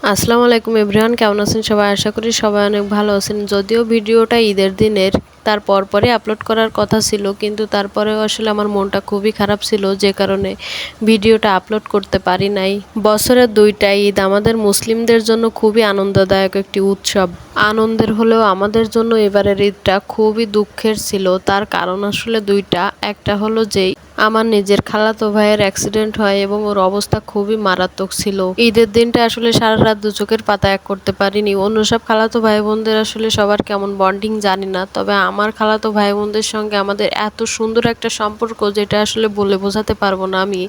আসসালামু আলাইকুম এভরিওয়ান, কেমন আছেন সবাই? আশা করি সবাই অনেক ভালো আছেন। যদিও ভিডিওটা ঈদের দিনের তার পরে আপলোড করার কথা ছিল, কিন্তু তারপরেও আসলে আমার মনটা খুবই খারাপ ছিল, যে কারণে ভিডিওটা আপলোড করতে পারি নাই। বছরের দুইটা ঈদ আমাদের মুসলিমদের জন্য খুবই আনন্দদায়ক একটি উৎসব। আনন্দের হলেও আমাদের জন্য এবারের ঈদটা খুবই দুঃখের ছিল। তার কারণ আসলে দুইটা। একটা হলো যেই আমার নিজের খালাতো ভাইয়ের অ্যাক্সিডেন্ট হয় এবং ওর অবস্থা খুবই মারাত্মক ছিল। ঈদের দিনটা আসলে সারা রাত দু চোখের পাতা এক করতে পারিনি। অন্য সব খালাতো ভাই বোনদের আসলে সবার কেমন বন্ডিং জানি না, তবে আমার খালাতো ভাই বোনদের সঙ্গে আমাদের এত সুন্দর একটা সম্পর্ক, যেটা আসলে বলে বোঝাতে পারবো না আমি।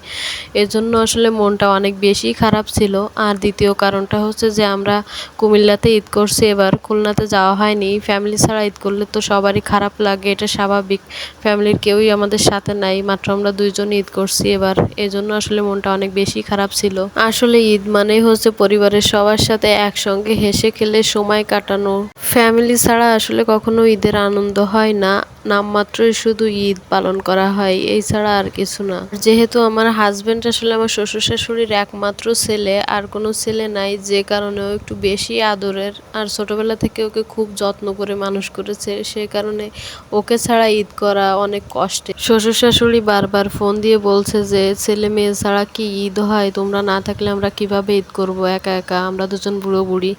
এজন্য আসলে মনটা অনেক বেশি খারাপ ছিল। আর দ্বিতীয় কারণটা হচ্ছে যে আমরা কুমিল্লাতে ঈদ করছি, এবার খুলনাতে যাওয়া হয়নি। ফ্যামিলি ছাড়া ঈদ করলে তো সবারই খারাপ লাগে, এটা স্বাভাবিক। ফ্যামিলির কেউই আমাদের সাথে নাই, মাত্র আমরা দুইজন ঈদ করছি এবার। এজন্য আসলে মনটা অনেক বেশি খারাপ ছিল। আসলে ঈদ মানেই হচ্ছে পরিবারের সবার সাথে একসঙ্গে হেসে খেলে সময় কাটানো। ফ্যামিলি ছাড়া আসলে কখনো ঈদের আনন্দ হয় না, নামমাত্রই শুধু ঈদ পালন করা হয়, এই ছাড়া আর কিছু না। যেহেতু আমার হাজবেন্ড আসলে আমার শ্বশুর শাশুড়ির একমাত্র ছেলে, আর কোনো ছেলে নাই, যে কারণে ও একটু বেশি আদরের। আর ছোটবেলা থেকে ওকে খুব যত্ন করে মানুষ করেছে, সে কারণে ওকে ছাড়া ঈদ করা অনেক কষ্টের। শ্বশুর শাশুড়ি বারবার ফোন দিয়ে বলছে যে ছেলে মেয়ে ছাড়া কি ঈদ হয়, তোমরা না থাকলে আমরা কিভাবে ঈদ করব একা একা, আমরা দুজন বুড়ো বুড়ি।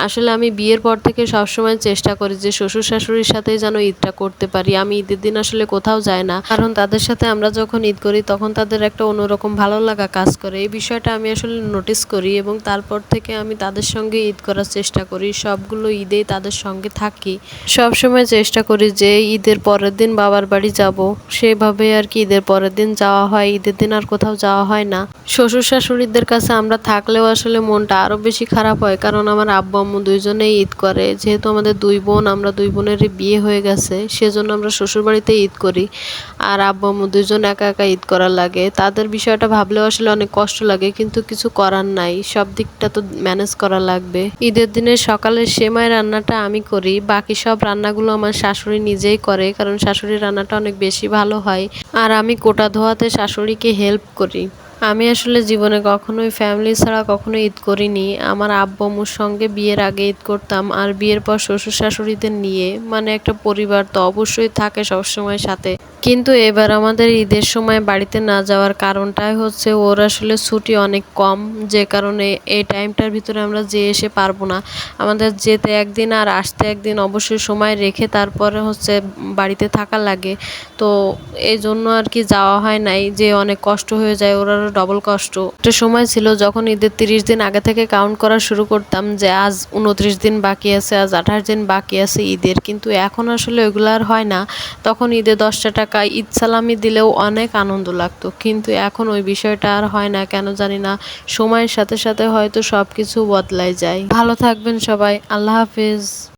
আসলে আমি বিয়ের পর থেকে সবসময় চেষ্টা করি যে শ্বশুর শাশুড়ির সাথেই যেন ঈদটা করতে পারি। আমি ঈদের দিন আসলে কোথাও যাই না, কারণ তাদের সাথে আমরা যখন ঈদ করি তখন তাদের একটা অন্যরকম ভালো লাগা কাজ করে। এই বিষয়টা আমি আসলে নোটিস করি এবং তারপর থেকে আমি তাদের সঙ্গে ঈদ করার চেষ্টা করি। সবগুলো ঈদেই তাদের সঙ্গে থাকি। সবসময় চেষ্টা করি যে ঈদের পরের দিন বাবার বাড়ি যাব, সেভাবে আর কি ঈদের পরের দিন যাওয়া হয়। ঈদের দিন আর কোথাও যাওয়া হয় না। শ্বশুর শাশুড়িদের কাছে আমরা থাকলেও আসলে মনটা আরও বেশি খারাপ হয়, কারণ আমার আব্বু আম্মু দুইজনেই ঈদ করে। যেহেতু আমাদের দুই বোন, আমরা দুই বোনেরই বিয়ে হয়ে গেছে, সেজন্য আমরা শ্বশুরবাড়িতে ঈদ করি। আর আব্বু আম্মু দুইজন একা একা ঈদ করা লাগে, তাদের বিষয়টা ভাবলেও আসলে অনেক কষ্ট লাগে, কিন্তু কিছু করার নাই, সব দিকটা তো ম্যানেজ করা লাগবে। ঈদের দিনে সকালের সেমাই রান্নাটা আমি করি, বাকি সব রান্নাগুলো আমার শাশুড়ি নিজেই করে, কারণ শাশুড়ির রান্নাটা অনেক বেশি ভালো হয়। আর আমি কোটা ধোয়াতে শাশুড়িকে হেল্প করি। আমি আসলে জীবনে কখনোই ফ্যামিলি ছাড়া কখনো ঈদ করিনি। আমার আব্বু আম্মুর সঙ্গে বিয়ের আগে ঈদ করতাম, আর বিয়ের পর শ্বশুর শাশুড়িদের নিয়ে, মানে একটা পরিবার তো অবশ্যই থাকে সবসময় সাথে। কিন্তু এবার আমাদের ঈদের সময় বাড়িতে না যাওয়ার কারণটাই হচ্ছে ওর আসলে ছুটি অনেক কম, যে কারণে এই টাইমটার ভিতরে আমরা যেয়ে এসে পারবো না। আমাদের যেতে একদিন আর আসতে একদিন অবশ্যই সময় রেখে তারপরে হচ্ছে বাড়িতে থাকা লাগে। তো এই জন্য আর কি যাওয়া হয় নাই, যে অনেক কষ্ট হয়ে যায়, ওর আরও ডবল কষ্ট। একটা সময় ছিল যখন ঈদের 30 দিন আগে থেকে কাউন্ট করা শুরু করতাম, যে আজ 29 দিন বাকি আছে, আজ 28 দিন বাকি আছে ঈদের, কিন্তু এখন আসলে ওইগুলো আর হয় না। তখন ঈদে 10টা টাকা ঈদ সালামি দিলেও অনেক আনন্দ লাগতো, কিন্তু এখন ওই বিষয়টা আর হয় না, কেন জানি না। সময়ের সাথে সাথে হয়তো সব কিছু বদলাই যায়। ভালো থাকবেন সবাই, আল্লাহ হাফেজ।